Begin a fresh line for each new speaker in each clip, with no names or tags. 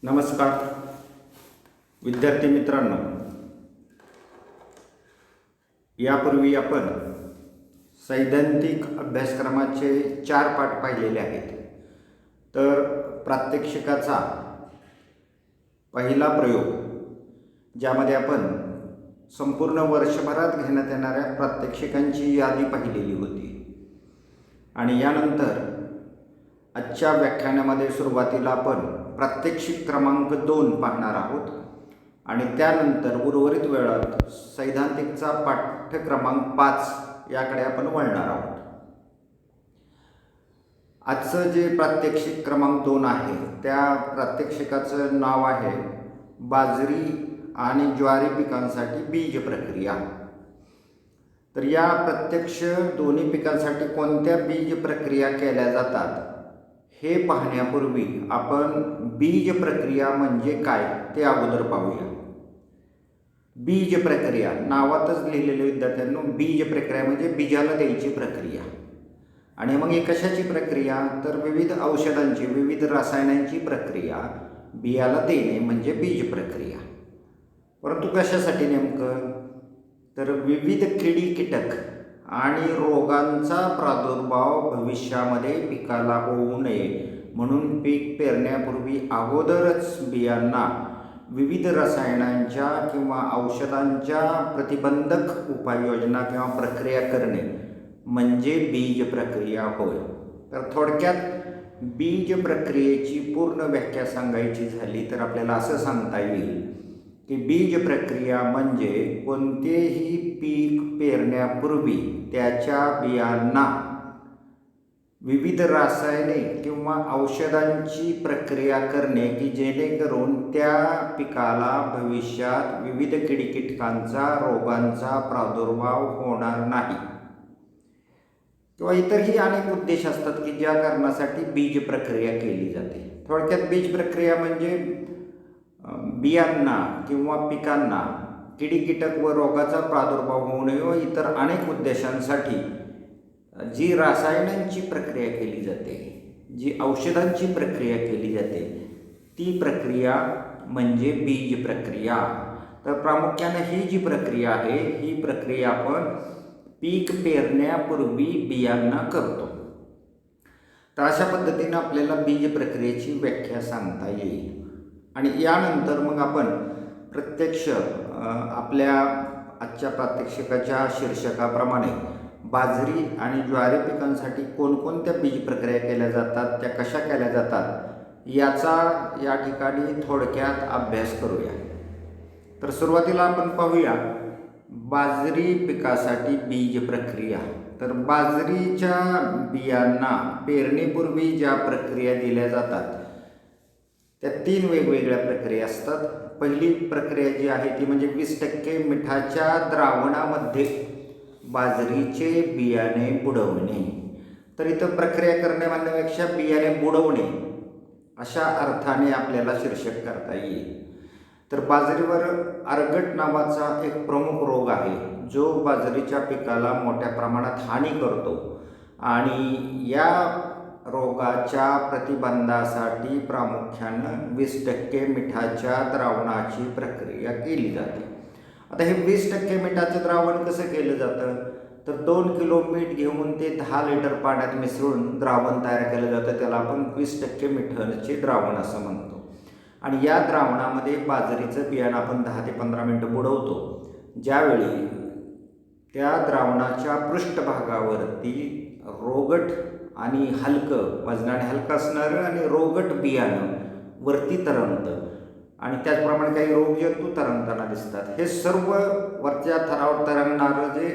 नमस्कार विद्यार्थी मित्रांनो, यापूर्वी आपण सैद्धांतिक अभ्यासक्रमाचे 4 पाठ पाहिलेले आहेत. तर प्रात्यक्षिकाचा पहिला प्रयोग, ज्यामध्ये आपण संपूर्ण वर्षभरात घेण्यात येणाऱ्या प्रात्यक्षिकांची यादी पाहिलेली होती. आणि यानंतर आजच्या व्याख्यानामध्ये सुरुवातीला आपण प्रात्यक्षिक क्रमांक 2 पाहणार आहोत आणि त्यानंतर उर्वरित वेळात सैद्धांतिकचा पाठ्य क्रमांक 5 याकडे आपण वळणार आहोत. आजचं जे प्रात्यक्षिक क्रमांक 2 आहे त्या प्रात्यक्षिकाचं नाव आहे बाजरी आणि ज्वारी पिकांसाठी बीज प्रक्रिया. तर या प्रत्यक्ष दोन्ही पिकांसाठी कोणत्या बीज प्रक्रिया केल्या जातात हे पाहण्यापूर्वी आपण बीज प्रक्रिया म्हणजे काय ते अगोदर पाहूया. बीज प्रक्रिया नावातच लिहिलेले विद्यार्थ्यांनो, बीज प्रक्रिया म्हणजे बीजाला द्यायची प्रक्रिया. आणि मग ही कशाची प्रक्रिया, तर विविध औषधांची, विविध रसायनांची प्रक्रिया बियाला देणे म्हणजे बीज प्रक्रिया. परंतु कशासाठी नेमकं, तर विविध किडी कीटक आणि रोगांचा प्रादुर्भाव भविष्यामध्ये पिकाला होऊ नये म्हणून पीक पेरण्यापूर्वी अगोदरच बियांना विविध रसायनांच्या किंवा औषधांच्या प्रतिबंधक उपाययोजना किंवा प्रक्रिया करणे म्हणजे बीज प्रक्रिया होय. तर थोडक्यात बीज प्रक्रियेची पूर्ण व्याख्या सांगायची झाली तर आपल्याला असं सांगता येईल की बीज प्रक्रिया म्हणजे कोणतेही पीक पेरण्यापूर्वी त्याच्या बियांना विविध रासायने किंवा औषधांची प्रक्रिया करणे की जेणेकरून त्या पिकाला भविष्यात विविध किडीकीटकांचा, रोगांचा प्रादुर्भाव होणार नाही. किंवा इतरही अनेक उद्देश असतात की ज्या कारणासाठी बीज प्रक्रिया केली जाते. थोडक्यात बीज प्रक्रिया म्हणजे बियांना किंवा पिकांना किडीकीटक व रोगाचा प्रादुर्भाव होऊ नये व इतर अनेक उद्देशांसाठी जी रासायनांची प्रक्रिया केली जाते, जी औषधांची प्रक्रिया केली जाते, ती प्रक्रिया म्हणजे बीज प्रक्रिया. तर प्रामुख्याने ही जी प्रक्रिया आहे ही प्रक्रिया आपण पीक पेरण्यापूर्वी बियांना करतो. तर अशा पद्धतीने आपल्याला बीज प्रक्रियेची व्याख्या सांगता येईल. आणि यानंतर मग आपण प्रत्यक्ष आपल्या आजच्या प्रात्यक्षिकाच्या शीर्षकाप्रमाणे बाजरी आणि ज्वारी पिकांसाठी कोणकोणत्या बीज प्रक्रिया केल्या जातात, त्या कशा केल्या जातात याचा या ठिकाणी थोडक्यात अभ्यास करूया. तर सुरुवातीला आपण पाहूया बाजरी पिकासाठी बीज प्रक्रिया. तर बाजरीच्या बियांना पेरणीपूर्वी ज्या प्रक्रिया दिल्या जातात त्या 3 वेगवेगळ्या प्रक्रिया असतात. पहिली प्रक्रिया जी आहे ती म्हणजे 20% मिठाच्या द्रावणामध्ये बाजरीचे बियाणे बुडवणे. तर इथं प्रक्रिया करणे म्हणण्यापेक्षा बियाणे बुडवणे अशा अर्थाने आपल्याला शीर्षक करता येईल. तर बाजरीवर आर्गट नावाचा एक प्रमुख रोग आहे जो बाजरीच्या पिकाला मोठ्या प्रमाणात हानी करतो आणि या रोगाच्या प्रतिबंधासाठी प्रामुख्यानं 20% मिठाच्या द्रावणाची प्रक्रिया केली जाते. आता हे 20% मिठाचं द्रावण कसं केलं जातं, तर 2 किलो मीठ घेऊन ते 10 लिटर पाण्यात मिसळून द्रावण तयार केलं जातं. त्याला आपण 20% मिठाचे द्रावण असं म्हणतो. आणि या द्रावणामध्ये बाजरीचं बियाणं आपण 10 ते 15 मिनटं बुडवतो. ज्यावेळी त्या द्रावणाच्या पृष्ठभागावरती रोगट आणि हलकं, वजनाने हलकं असणारं आणि रोगट बियाणं वरती तरंगतं आणि त्याचप्रमाणे काही रोगजंतू तरंगताना दिसतात. हे सर्व वरच्या थरावर तरंगणारं जे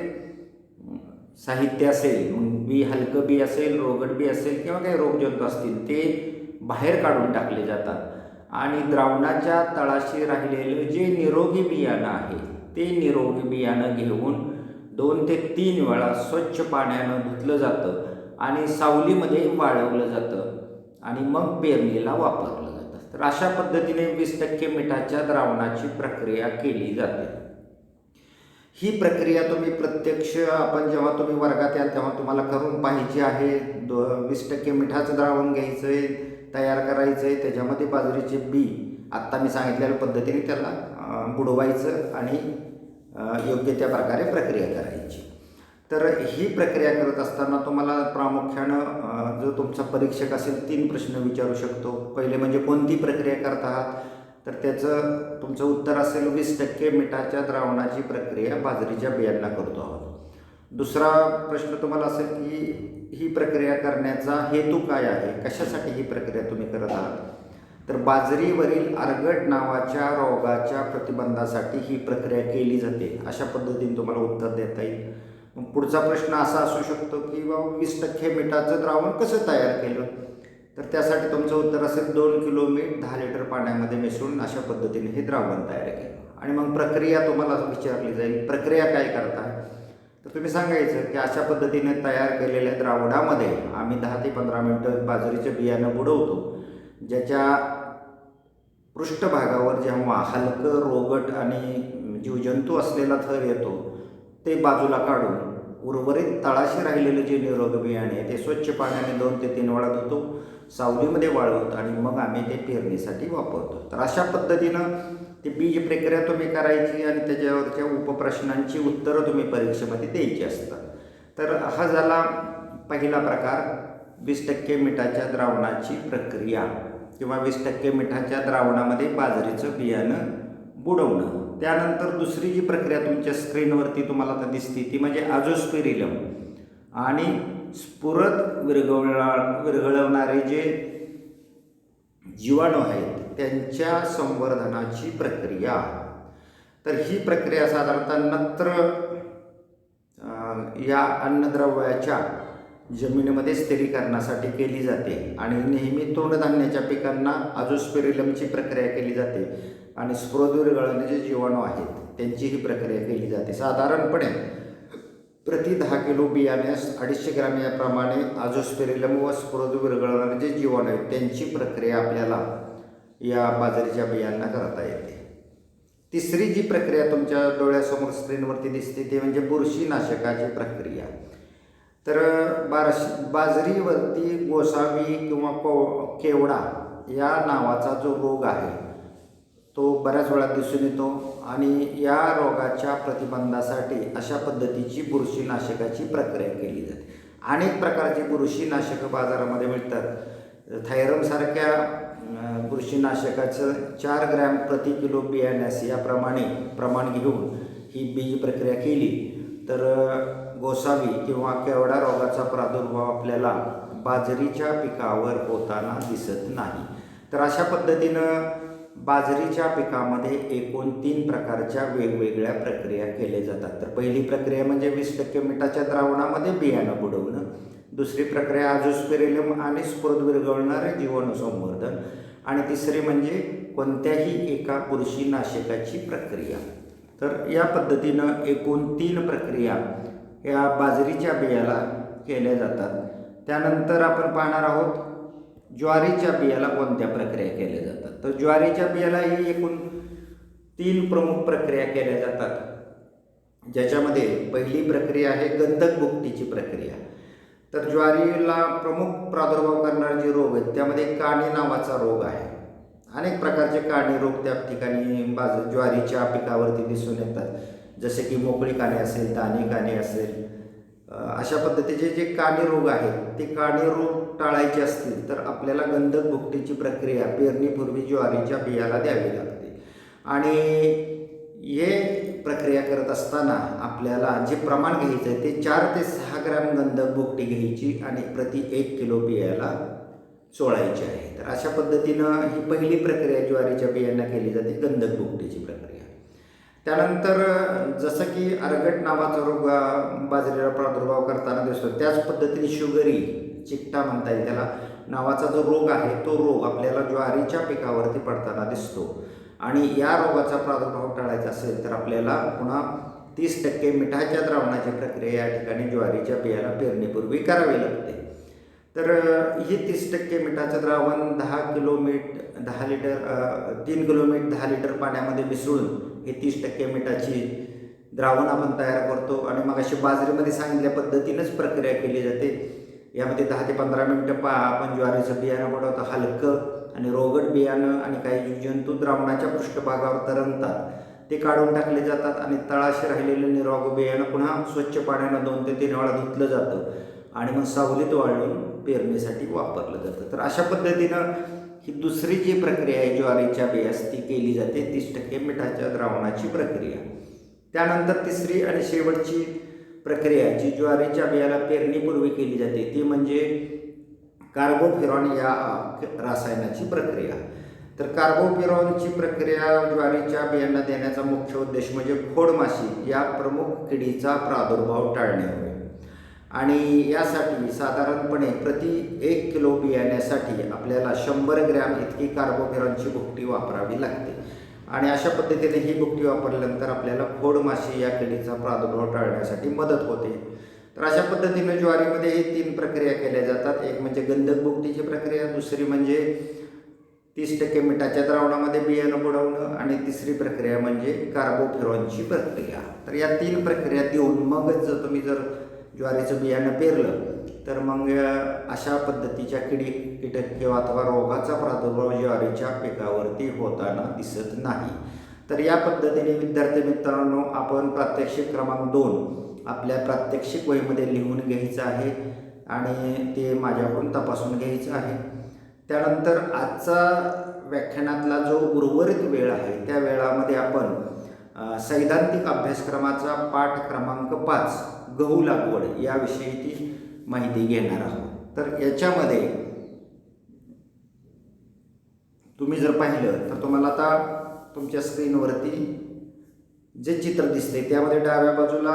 साहित्य असेल, मग बी हलकं बी असेल, रोगट बी असेल किंवा काही रोगजंतू असतील, ते बाहेर काढून टाकले जातात आणि द्रावणाच्या तळाशी राहिलेलं जे निरोगी बियाणं आहे ते निरोगी बियाणं घेऊन 2 ते 3 वेळा स्वच्छ पाण्यानं धुतलं जातं आणि सावलीमध्ये वाळवलं जातं आणि मग पेरणीला वापरलं जातं. तर अशा पद्धतीने 20% मिठाच्या द्रावणाची प्रक्रिया केली जाते. ही प्रक्रिया तुम्ही प्रत्यक्ष आपण जेव्हा तुम्ही वर्गात याल तेव्हा तुम्हाला करून पाहिजे आहे. 20% मिठाचं द्रावण घ्यायचं आहे, तयार करायचं आहे, त्याच्यामध्ये बाजरीचे बी आत्ता मी सांगितलेल्या पद्धतीने त्याला बुडवायचं आणि योग्य त्या प्रकारे प्रक्रिया करायची. तर ही प्रक्रिया करत असताना तुम्हाला प्रामुख्यानं जो तुमचा परीक्षक असेल 3 प्रश्न विचारू शकतो. पहिले म्हणजे कोणती प्रक्रिया करत आहात, तर त्याचं तुमचं उत्तर असेल 20% मिठाच्या द्रावणाची प्रक्रिया बाजरीच्या बियांना करतो आहोत. दुसरा प्रश्न तुम्हाला असेल की ही प्रक्रिया करण्याचा हेतू काय आहे, कशासाठी ही प्रक्रिया तुम्ही करत आहात, तर बाजरीवरील अर्गट नावाच्या रोगाच्या प्रतिबंधासाठी ही प्रक्रिया केली जाते, अशा पद्धतीने तुम्हाला उत्तर देता येईल. मग पुढचा प्रश्न असा असू शकतो की बाबा 20% मिठाचं द्रावण कसं तयार केलं, तर त्यासाठी तुमचं उत्तर असेल 2 किलो मीठ 10 लिटर पाण्यामध्ये मिसळून अशा पद्धतीने हे द्रावण तयार केलं. आणि मग प्रक्रिया तुम्हाला विचारली जाईल, प्रक्रिया काय करताय, तर तुम्ही सांगायचं की अशा पद्धतीने तयार केलेल्या द्रावणामध्ये आम्ही 10 ते 15 मिनटं बाजरीचं बियाणं बुडवतो, ज्याच्या पृष्ठभागावर जेव्हा हलकं रोगट आणि जीवजंतू असलेला थर येतो ते बाजूला काढून उर्वरित तळाशी राहिलेलं जे निरोग बियाणे ते स्वच्छ पाण्याने 2 ते 3 वेळा धुतो, सावलीमध्ये वाळवतो आणि मग आम्ही ते पेरणीसाठी वापरतो. तर अशा पद्धतीनं ती बीज प्रक्रिया तुम्ही करायची आणि त्याच्यावरच्या उपप्रश्नांची उत्तरं तुम्ही परीक्षेमध्ये द्यायची असतात. तर हा झाला पहिला प्रकार, 20% मिठाच्या द्रावणाची प्रक्रिया किंवा 20% मिठाच्या द्रावणामध्ये बाजरीचं बियाणं बुडवणं. त्यानंतर दुसरी जी प्रक्रिया तुमच्या स्क्रीनवरती तुम्हाला आता दिसते ती म्हणजे अझोस्पेरिलम आणि स्फुरद विरघळवणारे जे जीवाणू आहेत त्यांच्या संवर्धनाची प्रक्रिया. तर ही प्रक्रिया साधारणतः नत्र या अन्नद्रव्याच्या जमिनीमध्ये स्थिरीकरणासाठी केली जाते आणि नेहमी तृणधान्याच्या पिकांना अझोस्पेरिलमची प्रक्रिया केली जाते आणि स्फुरद विरघळणारे जे जीवाणू आहेत त्यांची ही प्रक्रिया केली जाते. साधारणपणे प्रति 10 किलो बियाण्यास 250 ग्रॅम याप्रमाणे अझोस्पेरिलम व स्फुरद विरघळणारे जे जीवाणू आहेत त्यांची प्रक्रिया आपल्याला या बाजरीच्या बियांना करता येते. तिसरी जी प्रक्रिया तुमच्या डोळ्यासमोर स्क्रीनवरती दिसते ते म्हणजे बुरशीनाशकाची प्रक्रिया. तर बाजरीवरती गोसावी किंवा केवडा या नावाचा जो रोग आहे तो बऱ्याच वेळा दिसून येतो आणि या रोगाच्या प्रतिबंधासाठी अशा पद्धतीची बुरशीनाशकाची प्रक्रिया केली जाते. अनेक प्रकारची बुरशीनाशकं बाजारामध्ये मिळतात. थायरमसारख्या बुरशीनाशकाचं 4 ग्रॅम प्रति किलो बियाण्यास याप्रमाणे प्रमाण घेऊन ही बीज प्रक्रिया केली तर गोसावी किंवा केवडा रोगाचा प्रादुर्भाव आपल्याला बाजरीच्या पिकावर होताना दिसत नाही. तर अशा पद्धतीनं बाजरीच्या पिकामध्ये एकूण 3 प्रकारच्या वेगवेगळ्या प्रक्रिया केल्या जातात. तर पहिली प्रक्रिया म्हणजे 20% मिठाच्या द्रावणामध्ये बियाणं बुडवणं, दुसरी प्रक्रिया अझोस्पेरिलम आणि स्फुरद विरघळणारे जीवाणू संवर्धन आणि तिसरी म्हणजे कोणत्याही एका बुरशीनाशकाची प्रक्रिया. तर या पद्धतीनं एकूण 3 प्रक्रिया या बाजरीच्या बियाला केल्या जातात. त्यानंतर आपण पाहणार आहोत ज्वारीच्या बियाला कोणत्या प्रक्रिया केल्या जातात. तर ज्वारीच्या बियाला ही एकूण 3 प्रमुख प्रक्रिया केल्या जातात, ज्याच्यामध्ये पहिली प्रक्रिया आहे गंधक भुकटीची प्रक्रिया. तर ज्वारीला प्रमुख प्रादुर्भाव करणारे जे रोग आहेत त्यामध्ये काणी नावाचा रोग आहे. अनेक प्रकारचे काणी रोग त्या ठिकाणी ज्वारीच्या पिकावरती दिसून येतात, जसे की मोकळी काणी असेल, दाणी काणी असेल. अशा पद्धतीचे जे काणी रोग आहेत ते काणी रोग टाळायचे असतील तर आपल्याला गंधक भुकटीची प्रक्रिया पेरणीपूर्वी ज्वारीच्या बियाला द्यावी लागते. आणि हे प्रक्रिया करत असताना आपल्याला जे प्रमाण घ्यायचं आहे ते 4 ते 6 ग्रॅम गंधक भुकटी घ्यायची आणि प्रति 1 किलो बियाला चोळायची आहे. तर अशा पद्धतीनं ही पहिली प्रक्रिया ज्वारीच्या बियांना केली जाते, गंधक भुकटीची प्रक्रिया. त्यानंतर जसं की अर्गट नावाचा रोग बाजरीला प्रादुर्भाव करताना दिसतो, त्याच पद्धतीने शुगरी चिकटा म्हणता येईल त्याला नावाचा जो रोग आहे तो रोग आपल्याला ज्वारीच्या पिकावरती पडताना दिसतो. आणि या रोगाचा प्रादुर्भाव टाळायचा असेल तर आपल्याला पुन्हा 30% मिठाच्या द्रावणाची प्रक्रिया या ठिकाणी ज्वारीच्या बियाला पेरणीपूर्वी करावी लागते. तर ही 30% मिठाचं द्रावण 10 किलो मीठ 10 लिटर 3 किलो मीठ 10 लिटर पाण्यामध्ये मिसळून हे 30% मिठाची द्रावण आपण तयार करतो आणि मग अशी बाजरीमध्ये सांगितल्या पद्धतीनंच प्रक्रिया केली जाते. यामध्ये 10 ते 15 मिनटं आपण ज्वारीचं बियाणं बुडवतो, हलकं आणि रोगट बियाणं आणि काही जंतू द्रावणाच्या पृष्ठभागावर तरंगतात, ते काढून टाकले जातात आणि तळाशी राहिलेलं निरोगी बियाणं पुन्हा स्वच्छ पाण्यानं 2 ते 3 वेळा धुतलं जातं आणि मग सावलीत वाळवून पेरणीसाठी वापरलं जातं. तर अशा पद्धतीनं ही दुसरी जी प्रक्रिया आहे ज्वारीच्या बियास ती केली जाते, 30% मिठाच्या द्रावणाची प्रक्रिया. त्यानंतर तिसरी आणि शेवटची प्रक्रिया जी ज्वारीच्या बियाला पेरणीपूर्वी केली जाते ती म्हणजे कार्बोफ्युरॉन या रसायनाची प्रक्रिया. तर कार्बोफ्युरॉनची प्रक्रिया ज्वारीच्या बियांना देण्याचा मुख्य उद्देश म्हणजे खोडमाशी या प्रमुख किडीचा प्रादुर्भाव टाळणे होय. आणि यासाठी साधारणपणे प्रति 1 किलो बियाण्यासाठी आपल्याला 100 ग्रॅम इतकी कार्बोफ्युरॉनची भुकटी वापरावी लागते. आणि अशा पद्धतीने ही भुकटी वापरल्यानंतर आपल्याला खोडमाशी या किडीचा प्रादुर्भाव टाळण्यासाठी मदत होते. तर अशा पद्धतीने ज्वारीमध्ये हे 3 प्रक्रिया केल्या जातात. एक म्हणजे गंधक भुकटीची प्रक्रिया, दुसरी म्हणजे 30% मिठाच्या द्रावणामध्ये बियाणं बुडवणं आणि तिसरी प्रक्रिया म्हणजे कार्बोफ्युरॉनची प्रक्रिया. तर या 3 प्रक्रिया देऊन मगच जर तुम्ही ज्वारीचं बियाणं पेरलं तर मग अशा पद्धतीच्या कीटक किंवा अथवा रोगाचा प्रादुर्भाव ज्वारीच्या पिकावरती होताना दिसत नाही. तर या पद्धतीने विद्यार्थी मित्रांनो आपण प्रात्यक्षिक क्रमांक 2 आपल्या प्रात्यक्षिक वहीमध्ये लिहून घ्यायचं आहे आणि ते माझ्याकडून तपासून घ्यायचं आहे. त्यानंतर आजचा व्याख्यानातला जो उर्वरित वेळ आहे त्या वेळामध्ये आपण सैद्धांतिक अभ्यासक्रमाचा पाठ क्रमांक 5 गहू लागवड याविषयीची माहिती घेणार आहोत. तर याच्यामध्ये तुम्ही जर पाहिलं तर तुम्हाला आता तुमच्या स्क्रीनवरती जे चित्र दिसते त्यामध्ये डाव्या बाजूला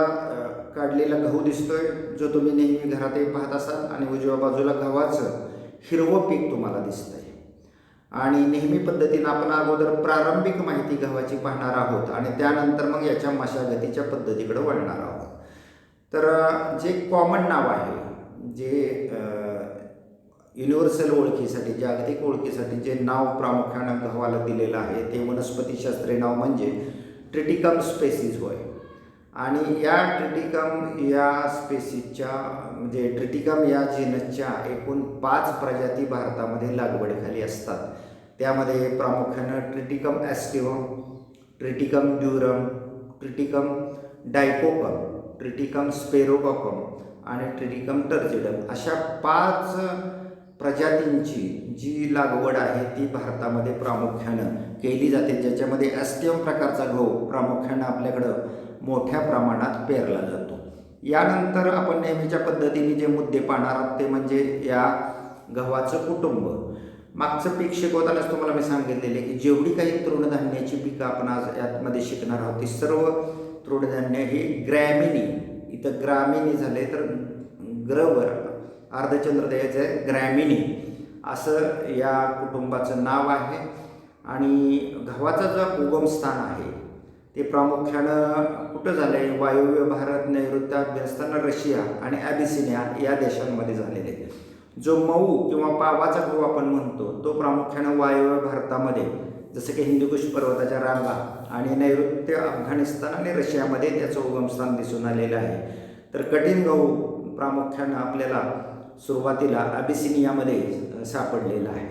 काढलेला गहू दिसतोय जो तुम्ही नेहमी घरातही पाहत असाल आणि उजव्या बाजूला गव्हाचं हिरवं पीक तुम्हाला दिसतंय. आणि नेहमी पद्धतीनं आपण अगोदर प्रारंभिक माहिती गव्हाची पाहणार आहोत आणि त्यानंतर मग याच्या मशागतीच्या पद्धतीकडे वळणार आहोत. तर जे कॉमन नाव आहे, जे युनिव्हर्सल ओळखीसाठी जागतिक ओळखीसाठी जे नाव प्रामुख्यानं गव्हाला दिलेलं आहे ते वनस्पतीशास्त्रीय नाव म्हणजे ट्रिटिकम स्पेसीज होय. आणि या ट्रिटिकम या स्पेसीसच्या म्हणजे ट्रिटिकम या जीनसच्या एकूण 5 प्रजाती भारतामध्ये लागवडीखाली असतात. त्यामध्ये प्रामुख्यानं ट्रिटिकम ॲस्टिवम, ट्रिटिकम ड्युरम, ट्रिटिकम डायकोकम, ट्रिटिकम स्पेरोकॉकम आणि ट्रिटिकम टर्जिडम अशा 5 प्रजातींची जी लागवड आहे ती भारतामध्ये प्रामुख्यानं केली जाते, ज्याच्यामध्ये ॲस्टिवम प्रकारचा गहू प्रामुख्यानं आपल्याकडं मोठ्या प्रमाणात पेरला जातो. यानंतर आपण नेहमीच्या पद्धतीने जे मुद्दे पाहणार आहोत ते म्हणजे या गव्हाचं कुटुंब. मागचं पीक शिकवतानाच तुम्हाला मी सांगितलेले की जेवढी काही तृणधान्याची पिकं आपण आज यामध्ये शिकणार आहोत ती सर्व तृणधान्य ही ग्रॅमिनी, इथं ग्रामिनी झाले तर ग्रवर अर्धचंद्र द्यायचं आहे, ग्रॅमिनी असं या कुटुंबाचं नाव आहे. आणि गव्हाचं जे उगमस्थान आहे ते प्रामुख्यानं कुठं झालं आहे, वायव्य भारत, नैऋत्य अफगाणिस्तान, रशिया आणि ॲबिसिनिया या देशांमध्ये झालेले आहे. जो मऊ किंवा पावाचा गहू आपण म्हणतो तो प्रामुख्यानं वायव्य भारतामध्ये जसं की हिंदुकुश पर्वताच्या रांगा आणि नैऋत्य अफगाणिस्तान आणि रशियामध्ये त्याचं उगमस्थान दिसून आलेलं आहे. तर कठीण गहू प्रामुख्यानं आपल्याला सुरुवातीला ॲबिसिनियामध्ये सापडलेला आहे.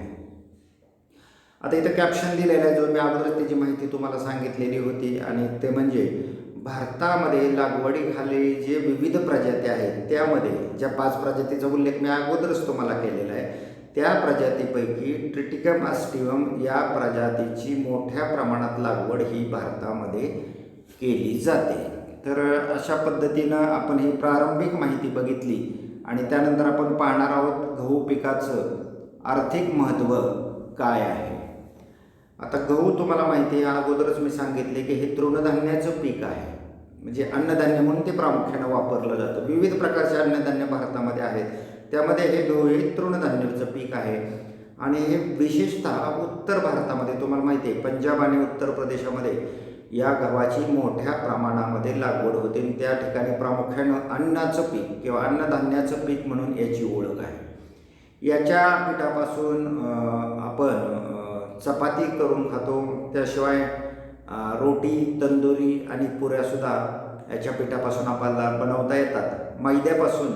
आता इथं कॅप्शन दिलेलं आहे जो मी अगोदर त्याची माहिती तुम्हाला सांगितलेली होती आणि ते म्हणजे भारतामध्ये लागवडीखाली जे विविध प्रजाती आहेत त्यामध्ये ज्या 5 प्रजातीचा उल्लेख मी अगोदरच तुम्हाला केलेला आहे त्या प्रजातीपैकी ट्रिटिकम ॲस्टिवम या प्रजातीची मोठ्या प्रमाणात लागवड ही भारतामध्ये केली जाते. तर अशा पद्धतीनं आपण ही प्रारंभिक माहिती बघितली आणि त्यानंतर आपण पाहणार आहोत गहू पिकाचं आर्थिक महत्त्व काय आहे. आता गहू तुम्हाला माहिती आहे अगोदरच मी सांगितले की हे तृणधान्याचं पीक आहे, म्हणजे अन्नधान्य म्हणून ते प्रामुख्यानं वापरलं जातं. विविध प्रकारचे अन्नधान्य भारतामध्ये आहेत, त्यामध्ये हे गहू हे तृणधान्याचं पीक आहे. आणि हे विशेषतः उत्तर भारतामध्ये तुम्हाला माहिती आहे पंजाब आणि उत्तर प्रदेशामध्ये या गव्हाची मोठ्या प्रमाणामध्ये लागवड होते आणि त्या ठिकाणी प्रामुख्यानं अन्नाचं पीक किंवा अन्नधान्याचं पीक म्हणून याची ओळख आहे. याच्या पिठापासून आपण चपाती करून खातो, त्याशिवाय रोटी, तंदुरी आणि पुऱ्यासुद्धा याच्या पिठापासून आपल्याला बनवता येतात. मैद्यापासून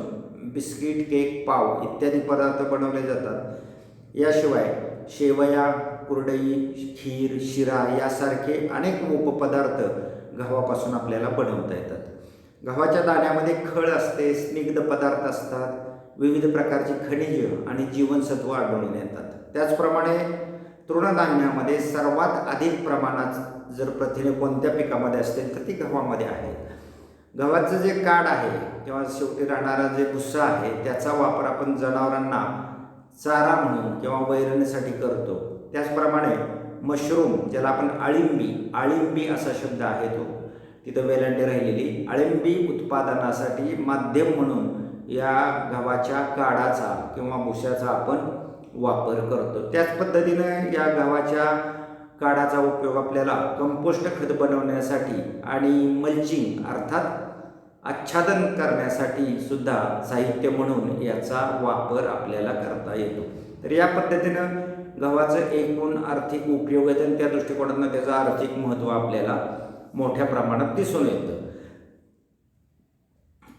बिस्किट, केक, पाव इत्यादी पदार्थ बनवले जातात. याशिवाय शेवया, कुरडई, खीर, शिरा यासारखे अनेक उपपदार्थ गव्हापासून आपल्याला बनवता येतात. गव्हाच्या दाण्यामध्ये खळ असते, स्निग्ध पदार्थ असतात, विविध प्रकारची खनिजे आणि जीवनसत्व आढळून येतात. त्याचप्रमाणे तृणधान्यामध्ये सर्वात अधिक प्रमाणात जर प्रथिने कोणत्या पिकामध्ये असतील तर ती गव्हामध्ये आहे. गव्हाचं जे काड आहे किंवा शेवटी राहणारा जे भुस्सा आहे त्याचा वापर आपण जनावरांना चारा म्हणून किंवा वैरणीसाठी करतो. त्याचप्रमाणे मशरूम, ज्याला आपण आळिंबी असा शब्द आहे तो तिथं वेलांटी राहिलेली, आळिंबी उत्पादनासाठी माध्यम म्हणून या गव्हाच्या काडाचा किंवा भुस्याचा आपण वापर करतो. त्याच पद्धतीनं या गव्हाच्या काडाचा उपयोग आपल्याला कंपोस्ट खत बनवण्यासाठी आणि मल्चिंग अर्थात आच्छादन करण्यासाठी सुद्धा साहित्य म्हणून याचा वापर आपल्याला करता येतो. तर या पद्धतीनं गव्हाचं एकूण आर्थिक उपयोग आहे आणि त्या दृष्टिकोनातून त्याचं आर्थिक महत्त्व आपल्याला मोठ्या प्रमाणात दिसून येतं.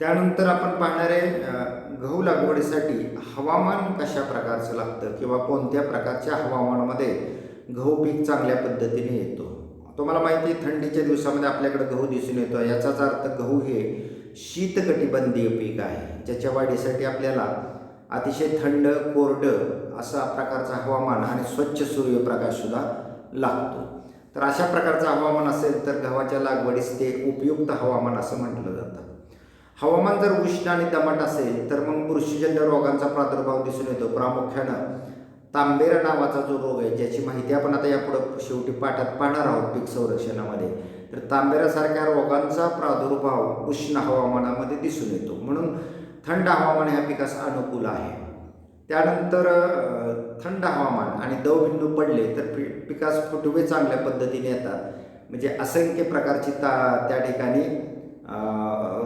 त्यानंतर आपण पाहणारे गहू लागवडीसाठी हवामान कशा प्रकारचं लागतं किंवा कोणत्या प्रकारच्या हवामानामध्ये गहू पीक चांगल्या पद्धतीने येतो. तुम्हाला माहिती आहे थंडीच्या दिवसामध्ये आपल्याकडे गहू दिसून येतो. याचाच अर्थ गहू हे शीतकटिबंधीय पीक आहे, ज्याच्या वाढीसाठी आपल्याला अतिशय थंड, कोरडं असा प्रकारचा हवामान आणि स्वच्छ सूर्यप्रकाशसुद्धा लागतो. तर अशा प्रकारचं हवामान असेल तर गव्हाच्या लागवडीस ते उपयुक्त हवामान असं म्हटलं जातं. हवामान जर उष्ण आणि दमट असेल तर मग बुरशीजन्य रोगांचा प्रादुर्भाव दिसून येतो. प्रामुख्यानं तांबेरा नावाचा जो रोग आहे, ज्याची माहिती आपण आता यापुढं शेवटी पाठात पाहणार आहोत पीक संरक्षणामध्ये, तर तांबेरासारख्या रोगांचा प्रादुर्भाव उष्ण हवामानामध्ये दिसून येतो. म्हणून थंड हवामान ह्या पिकास अनुकूल आहे. त्यानंतर थंड हवामान आणि दवबिंदू पडले तर पिकास फुटवे चांगल्या पद्धतीने येतात. म्हणजे असंख्य प्रकारची त्या ठिकाणी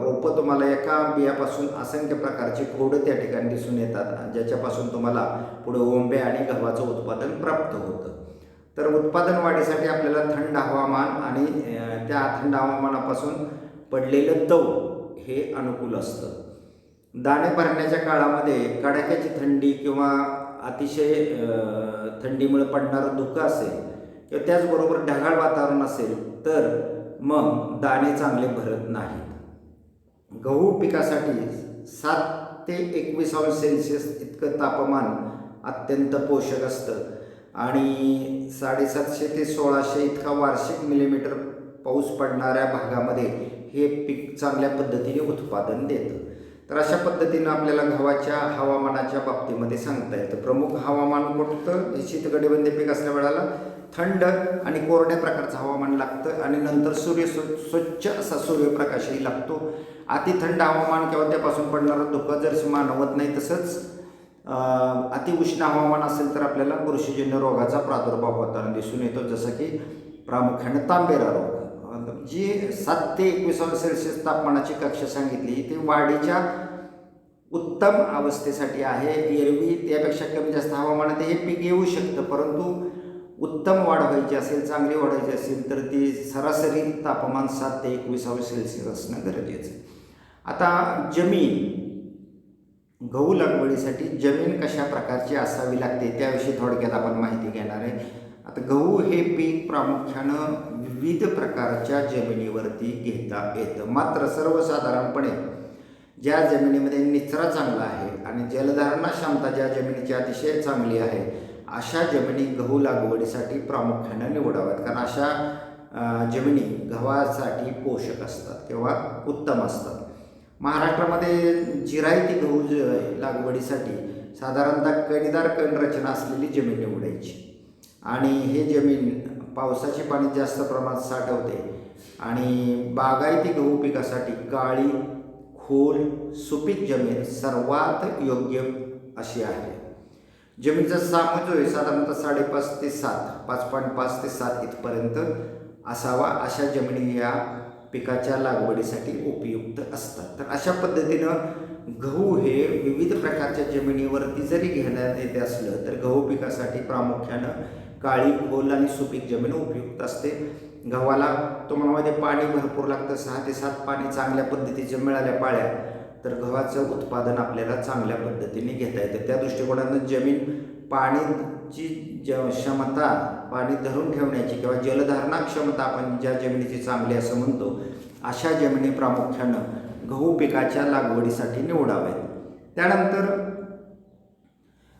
रोपं तुम्हाला एका बियापासून असंख्य प्रकारची खोडं त्या ठिकाणी दिसून येतात, ज्याच्यापासून तुम्हाला पुढे ओंबे आणि गव्हाचं उत्पादन प्राप्त होतं. तर उत्पादन वाढीसाठी आपल्याला थंड हवामान आणि त्या थंड हवामानापासून पडलेलं दव हे अनुकूल असतं. दाणे भरण्याच्या काळामध्ये कडाक्याची थंडी किंवा अतिशय थंडीमुळे पडणारं धुकं असेल किंवा त्याचबरोबर ढगाळ वातावरण असेल तर मग दाणे चांगले भरत नाहीत. गहू पिकासाठी 7 ते 21 अंश सेल्सिअस इतकं तापमान अत्यंत पोषक असतं आणि 750 ते 1600 इतका वार्षिक मिलीमीटर पाऊस पडणाऱ्या भागामध्ये हे पीक चांगल्या पद्धतीने उत्पादन देतं. तर अशा पद्धतीनं आपल्याला गव्हाच्या हवामानाच्या बाबतीमध्ये सांगता येतं. प्रमुख हवामान कोणतं? शीतकटिबंधीय पीक असल्या वेळेला थंड आणि कोरड्या प्रकारचं हवामान लागतं आणि नंतर स्वच्छ असा सूर्यप्रकाशही लागतो. अति थंड हवामान किंवा त्यापासून पडणारं धुकं जर मानवत नाही, तसंच अतिउष्ण हवामान असेल तर आपल्याला बुरशीजन्य रोगाचा प्रादुर्भाव होताना दिसून येतो, जसं की प्रामुख्याने तांबेरा रोग. जी 7 ते 21 अंश सेल्सिअस तापमानाची कक्षा सांगितली ती वाढीच्या उत्तम अवस्थेसाठी आहे. एरवी त्यापेक्षा कमी जास्त हवामानात हे पीक येऊ शकतं, परंतु उत्तम वाढ व्हायची असेल, चांगली वाढायची असेल तर ती सरासरी तापमान 7 ते 21 अंश सेल्सिअस असणं गरजेचं. आता जमीन, गहू लागवडीसाठी जमीन कशा प्रकारची असावी लागते त्याविषयी थोडक्यात आपण माहिती घेणार आहे. आता गहू हे पीक प्रामुख्यानं विविध प्रकारच्या जमिनीवरती घेता येतं, मात्र सर्वसाधारणपणे ज्या जमिनीमध्ये निचरा चांगला आहे आणि जलधारणा क्षमता ज्या जमिनीची अतिशय चांगली आहे अशा जमिनी गहू लागवडीसाठी प्रामुख्यानं निवडाव्यात, कारण अशा जमिनी गव्हासाठी पोषक असतात किंवा उत्तम असतात. महाराष्ट्रामध्ये जिरायती गहू लागवडीसाठी साधारणतः कणीदार रचना असलेली जमीन निवडायची आणि हे जमीन पावसाचे पाणी जास्त प्रमाणात साठवते आणि बागायती गहू पिकासाठी काळी, खोल, सुपीक जमीन सर्वात योग्य अशी आहे. जमिनीचा सामू जो आहे साधारणतः 5.5 ते 7 इथपर्यंत असावा. अशा जमिनी या पिकाच्या लागवडीसाठी उपयुक्त असतात. तर अशा पद्धतीनं गहू हे विविध प्रकारच्या जमिनीवरती जरी घेण्यात येत असलं तर गहू पिकासाठी प्रामुख्यानं काळी, खोल आणि सुपीक जमीन उपयुक्त असते. गव्हाला तुम्हाला पाणी भरपूर लागतं. 6 ते 7 पाणी चांगल्या पद्धतीचे मिळाल्या पाळ्या तर गव्हाचं उत्पादन आपल्याला चांगल्या पद्धतीने घेता येतं. त्या दृष्टिकोनातून जमीन पाण्याची क्षमता, पाणी धरून ठेवण्याची किंवा जलधारणा क्षमता आपण ज्या जमिनीची चांगली असं म्हणतो, अशा जमिनी प्रामुख्यानं गहू पिकाच्या लागवडीसाठी निवडाव्यात. त्यानंतर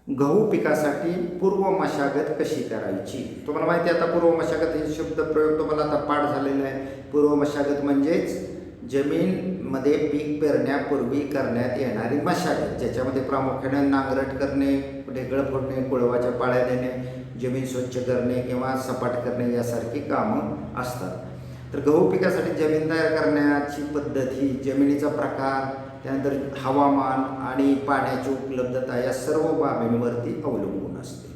गहू पिकासाठी पूर्व मशागत कशी करायची. तुम्हाला माहिती आहे आता पूर्व मशागत हे शब्दप्रयोग तुम्हाला आता पाठ झालेला आहे. पूर्व मशागत म्हणजेच जमीनमध्ये पीक पेरण्यापूर्वी करण्यात येणारी मशागत, ज्याच्यामध्ये प्रामुख्याने नांगरट करणे, ढेकळं फोडणे, कुळवाच्या पाळ्या देणे, जमीन स्वच्छ करणे किंवा सपाट करणे यासारखी कामं असतात. तर गहू पिकासाठी जमीन तयार करण्याची पद्धत ही जमिनीचा प्रकार, त्यानंतर हवामान आणि पाण्याची उपलब्धता या सर्व बाबींवरती अवलंबून असते.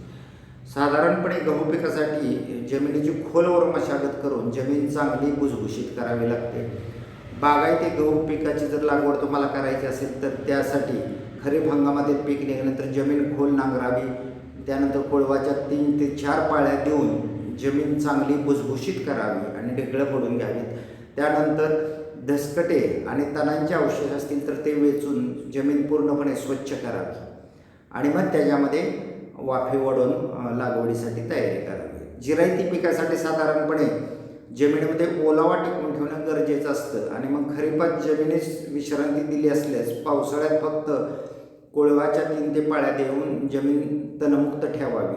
साधारणपणे गहू पिकासाठी जमिनीची खोलवर मशागत करून जमीन चांगली भुसभुशीत करावी लागते. बागायती गहू पिकाची जर लागवड तुम्हाला करायची असेल तर त्यासाठी खरीप हंगामातील पीक निघाल्यानंतर जमीन खोल नांगरावी. त्यानंतर कोळवाच्या 3 ते 4 पाळ्या देऊन जमीन चांगली भुसभुशीत करावी आणि ढेकळं फोडून घ्यावीत. त्यानंतर दसकटे आणि तणांचे अवशेष असतील तर ते वेचून जमीन पूर्णपणे स्वच्छ करावी आणि मग त्याच्यामध्ये वाफे वळून लागवडीसाठी तयारी करावी. जिरायती पिकासाठी साधारणपणे जमिनीमध्ये ओलावा टिकवून ठेवणं गरजेचं असतं आणि मग खरीपात जमिनीस विश्रांती दिली असल्यास पावसाळ्यात फक्त कोळवाच्या 3 ते पाळ्या देऊन जमीन तणमुक्त ठेवावी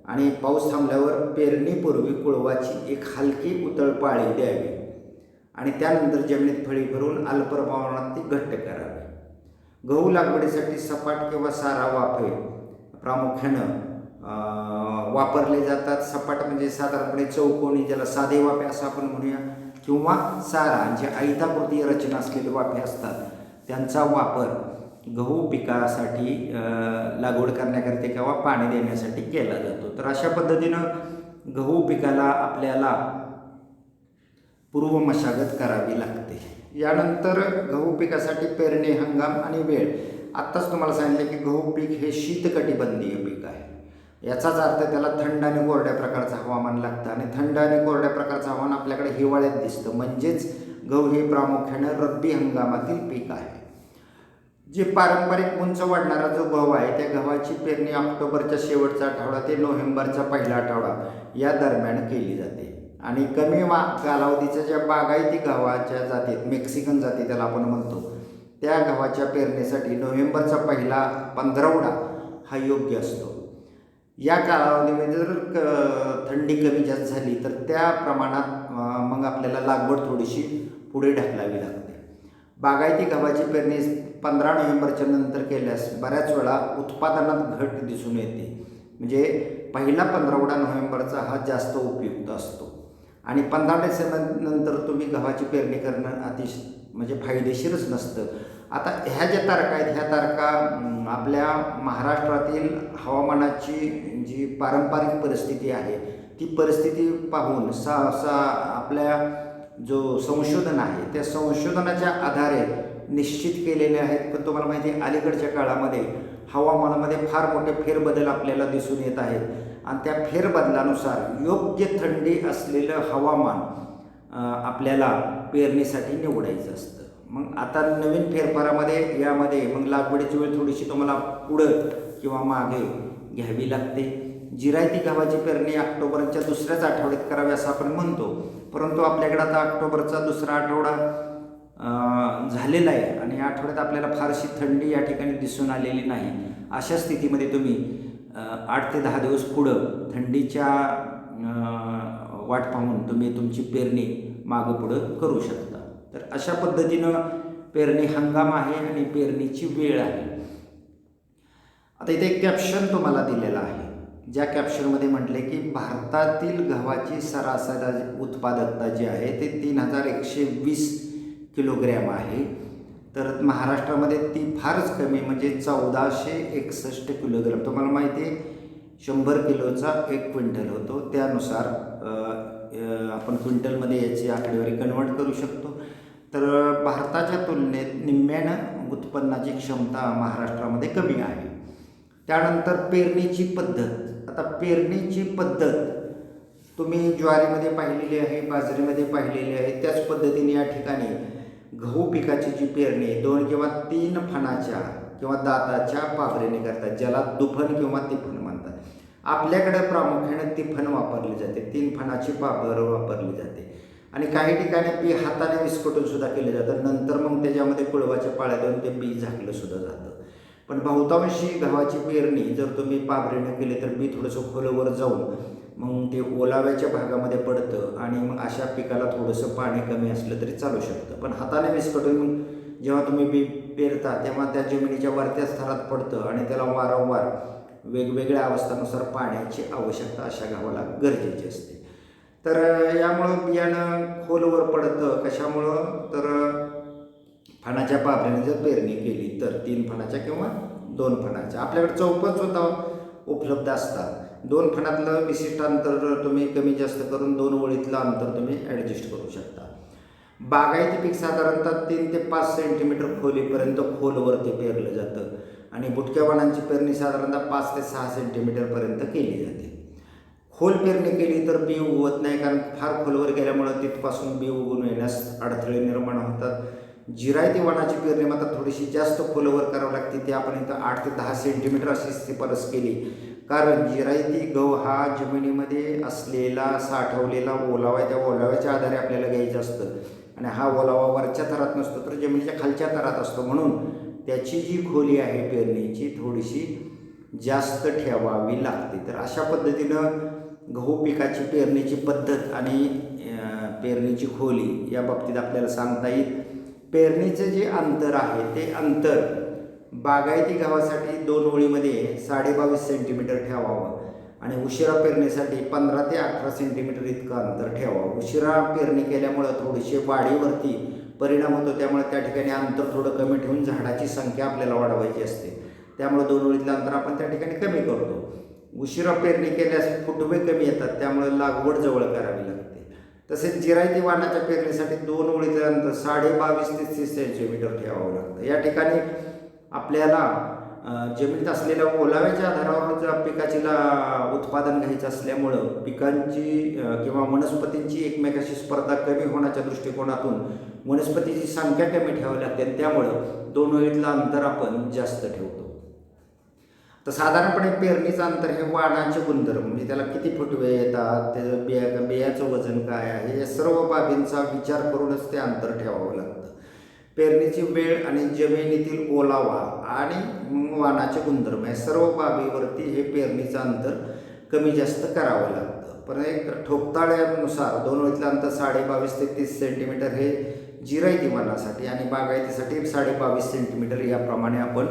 आणि पाऊस थांबल्यावर पेरणीपूर्वी कोळवाची एक हलकी उतळ पाळी द्यावी आणि त्यानंतर जमिनीत फळी भरून अल्प प्रमाणात ती घट्ट करावी. गहू लागवडीसाठी सपाट किंवा सारा वाफे प्रामुख्यानं वापरले जातात. सपाट म्हणजे साधारणपणे चौकोनी, ज्याला साधे वाफे असं आपण म्हणूया, किंवा सारा जे आयताकृती रचना असलेले वाफे असतात त्यांचा वापर गहू पिकासाठी लागवड करण्याकरिता किंवा पाणी देण्यासाठी केला जातो. तर अशा पद्धतीनं गहू पिकाला आपल्याला पूर्व मशागत करावी लागते. यानंतर गहू पिकासाठी पेरणी हंगाम आणि वेळ. आत्ताच तुम्हाला सांगितलं की गहू पीक हे शीतकटिबंधीय पीक आहे. याचाच अर्थ त्याला थंड आणि कोरड्या प्रकारचं हवामान लागतं आणि थंड आणि कोरड्या प्रकारचं हवामान आपल्याकडे हिवाळ्यात दिसतं. म्हणजेच गहू हे प्रामुख्यानं रब्बी हंगामातील पीक आहे. जे पारंपरिक उंच वाढणारा जो गहू आहे त्या गव्हाची पेरणी ऑक्टोबरच्या शेवटचा आठवडा ते नोव्हेंबरचा पहिला आठवडा या दरम्यान केली जाते आणि कमी कालावधीच्या ज्या बागायती गव्हाच्या जातीत, मेक्सिकन जाती त्याला आपण म्हणतो, त्या गव्हाच्या पेरणीसाठी नोव्हेंबरचा पहिला 15वडा हा योग्य असतो. या कालावधीमध्ये जर थंडी कमी जास्त झाली तर त्या प्रमाणात मग आपल्याला लागवड थोडीशी पुढे ढकलावी लागते. बागायती गव्हाची पेरणी 15 नोव्हेंबरच्या नंतर केल्यास बऱ्याच वेळा उत्पादनात घट दिसून येते. म्हणजे पहिला 15वडा नोव्हेंबरचा हा जास्त उपयुक्त असतो आणि 15 डिसेंबर नंतर तुम्ही गव्हाची पेरणी करणं म्हणजे फायदेशीरच नसतं. आता ह्या ज्या तारखा आहेत ह्या तारखा आपल्या महाराष्ट्रातील हवामानाची जी पारंपरिक परिस्थिती आहे ती परिस्थिती पाहून आपल्या जो संशोधन आहे त्या संशोधनाच्या आधारे निश्चित केलेले आहेत. पण तुम्हाला माहिती आहे अलीकडच्या काळामध्ये हवामानामध्ये फार मोठे फेरबदल आपल्याला दिसून येत आहेत आणि त्या फेरबदलानुसार योग्य थंडी असलेलं हवामान आपल्याला पेरणीसाठी निवडायचं असतं. मग आता नवीन फेरफारामध्ये यामध्ये मग लागवडीची वेळ थोडीशी तुम्हाला पुढं किंवा मागे घ्यावी लागते. जिरायती गव्हाची पेरणी ऑक्टोबरच्या दुसऱ्याच आठवड्यात करावी असं आपण म्हणतो, परंतु आपल्याकडे आता ऑक्टोबरचा दुसरा आठवडा झालेला आहे आणि या आठवड्यात आपल्याला फारशी थंडी या ठिकाणी दिसून आलेली नाही. अशा स्थितीमध्ये तुम्ही 8 ते 10 दिवस पुढं थंडीच्या वाट पाहून तुम्ही तुमची पेरणी मागं पुढं करू शकता. तर अशा पद्धतीनं पेरणी हंगाम आहे आणि पेरणीची वेळ आहे. आता इथे एक कॅप्शन तुम्हाला दिलेला आहे, ज्या कॅप्शनमध्ये म्हटले की भारतातील गव्हाची सरासरी उत्पादकता जी आहे ते 3120 किलोग्रॅम आहे, तर महाराष्ट्रामध्ये ती फारच कमी म्हणजे 1461 किलोग्रॅम. तुम्हाला माहिती आहे 100 किलोचा 1 क्विंटल होतो, त्यानुसार आपण क्विंटलमध्ये याची आकडेवारी कन्वर्ट करू शकतो. तर भारताच्या तुलनेत निम्म्यानं उत्पन्नाची क्षमता महाराष्ट्रामध्ये कमी आहे. त्यानंतर पेरणीची पद्धत. आता पेरणीची पद्धत तुम्ही ज्वारीमध्ये पाहिलेली आहे, बाजरीमध्ये पाहिलेली आहे, त्याच पद्धतीने या ठिकाणी गहू पिकाची जी पेरणी 2 किंवा 3 फणाच्या किंवा दाताच्या पाबरेने करतात, ज्याला दुफण किंवा तिफण म्हणतात. आपल्याकडे प्रामुख्याने तिफण वापरली जाते, 3 फणाची पाबर वापरली जाते आणि काही ठिकाणी बी हाताने विस्कटून सुद्धा केलं जातं. नंतर मग त्याच्यामध्ये कुळवाच्या पाळ्या देऊन ते बी झाकलं सुद्धा जातं. पण बहुतांशी गव्हाची पेरणी जर तुम्ही पाबरेने केली तर बी थोडंसं खोलवर जाऊन मग ते ओलाव्याच्या भागामध्ये पडतं आणि मग अशा पिकाला थोडंसं पाणी कमी असलं तरी चालू शकतं. पण हाताने विस्कटून जेव्हा तुम्ही बी पेरता तेव्हा त्या जमिनीच्या वरच्या स्तरात पडतं आणि त्याला वारंवार वेगवेगळ्या अवस्थानुसार पाण्याची आवश्यकता अशा गव्हाला गरजेची असते. तर यामुळं बियाणं खोलवर पडतं. कशामुळं? तर फणाच्या पाबरेने जर पेरणी केली तर 3 फणाच्या किंवा 2 फणाच्या. आपल्याकडे चौपट सुद्धा उपलब्ध असतात. 2 फणातलं विशिष्ट अंतर तुम्ही कमी जास्त करून 2 ओळीतलं अंतर तुम्ही ॲडजस्ट करू शकता. बागायती पीक साधारणतः 3 ते 5 सेंटीमीटर खोलीपर्यंत खोलवरती पेरलं जातं आणि बुटक्या वाणांची पेरणी साधारणतः 5 ते 6 सेंटीमीटरपर्यंत केली जाते. खोल पेरणी केली तर बी उगवत नाही, कारण फार खोलवर गेल्यामुळं तिथपासून बी उगवून येण्यास अडथळे निर्माण होतात. जिरायती वाणाची पेरणी मात्र थोडीशी जास्त खोलवर करावी लागते. ते आपण इथं 8 ते 10 सेंटीमीटर अशी शिफारस केली, कारण जिरायती गहू हा जमिनीमध्ये असलेला साठवलेला ओलावा आहे, त्या ओलाव्याच्या आधारे आपल्याला घ्यायचं असतं आणि हा ओलावा वरच्या थरात नसतो तर जमिनीच्या खालच्या थरात असतो. म्हणून त्याची जी खोली आहे पेरणीची थोडीशी जास्त ठेवावी लागते. तर अशा पद्धतीनं गहू पिकाची पेरणीची पद्धत आणि पेरणीची खोली या बाबतीत आपल्याला सांगता येईल. पेरणीचे जे अंतर आहे ते अंतर बागायती गव्हासाठी 2 ओळीमध्ये 22.5 सेंटीमीटर ठेवावं आणि उशिरा पेरणीसाठी 15 ते 18 सेंटीमीटर इतकं अंतर ठेवावं. उशिरा पेरणी केल्यामुळं थोडीशी वाढीवरती परिणाम होतो, त्यामुळे त्या ठिकाणी अंतर थोडं कमी ठेवून झाडाची संख्या आपल्याला वाढवायची असते. त्यामुळे 2 ओळीतलं अंतर आपण त्या ठिकाणी कमी करतो. उशिरा पेरणी केल्यास फुटवे कमी येतात, त्यामुळे लागवड जवळ करावी लागते. तसेच जिरायती वाणाच्या पेरणीसाठी 2 ओळीतलं अंतर 22.5 ते 30 सेंटीमीटर ठेवावं लागतं. या ठिकाणी आपल्याला जमिनीत असलेल्या ओलाव्याच्या आधारावर पिकाचीला उत्पादन घ्यायचं असल्यामुळं पिकांची किंवा वनस्पतींची एकमेकाशी स्पर्धा कमी होण्याच्या दृष्टिकोनातून वनस्पतीची संख्या कमी ठेवावी लागते आणि त्यामुळं 2 ओळीतलं अंतर आपण जास्त ठेवतो. तर साधारणपणे पेरणीचं अंतर हे वाणाचे गुणधर्म, म्हणजे त्याला किती फुटवे येतात, त्याचं बियाचं वजन काय आहे, या सर्व बाबींचा विचार करूनच ते अंतर ठेवावं लागतं. पेरणीची वेळ आणि जमिनीतील ओलावा आणि वाणाचे गुणधर्म या सर्व बाबीवरती हे पेरणीचं अंतर कमी जास्त करावं लागतं. पण एक ठोकताळ्यानुसार 2 ओळीतलं अंतर 22.5 ते 30 सेंटीमीटर हे जिरायती वाणासाठी आणि बागायतीसाठी 22.5 सेंटीमीटर याप्रमाणे आपण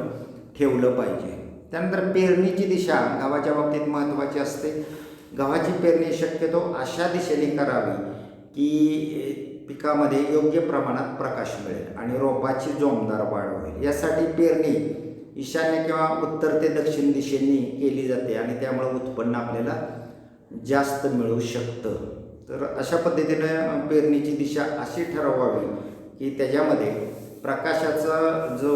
ठेवलं पाहिजे. त्यानंतर पेरणीची दिशा गव्हाच्या बाबतीत महत्त्वाची असते. गव्हाची पेरणी शक्यतो अशा दिशेने करावी की पिकामध्ये योग्य प्रमाणात प्रकाश मिळेल आणि रोपाची जोमदार वाढ होईल. यासाठी पेरणी ईशान्य किंवा उत्तर ते दक्षिण दिशेने केली जाते आणि त्यामुळे उत्पन्न आपल्याला जास्त मिळू शकतं. तर अशा पद्धतीनं पेरणीची दिशा अशी ठरवावी की त्याच्यामध्ये प्रकाशाचा जो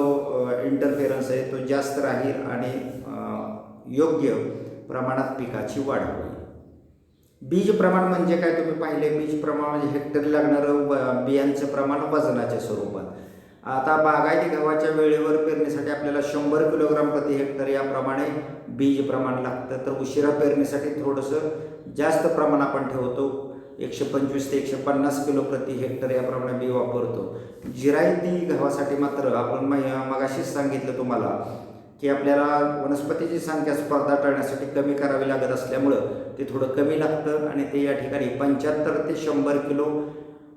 इंटरफेरन्स आहे तो जास्त राहील आणि योग्य प्रमाणात पिकाची वाढ होईल. बीज प्रमाण म्हणजे काय तुम्ही पाहिले? बीज प्रमाण म्हणजे हेक्टरी लागणारं बियांचं प्रमाण वजनाच्या स्वरूपात. आता बागायती गव्हाच्या वेळेवर पेरणीसाठी आपल्याला 100 किलोग्राम प्रति हेक्टर याप्रमाणे बीज प्रमाण लागतं. तर उशिरा पेरणीसाठी थोडंसं जास्त प्रमाण आपण ठेवतो, 125 ते 150 किलो प्रति हेक्टर याप्रमाणे बी वापरतो. जिरायती गव्हासाठी मात्र आपण मगाशीच सांगितलं तुम्हाला की आपल्याला वनस्पतीची संख्या स्पर्धा टाळण्यासाठी कमी करावी लागत असल्यामुळं ते थोडं कमी लागतं आणि ते या ठिकाणी 75 ते 100 किलो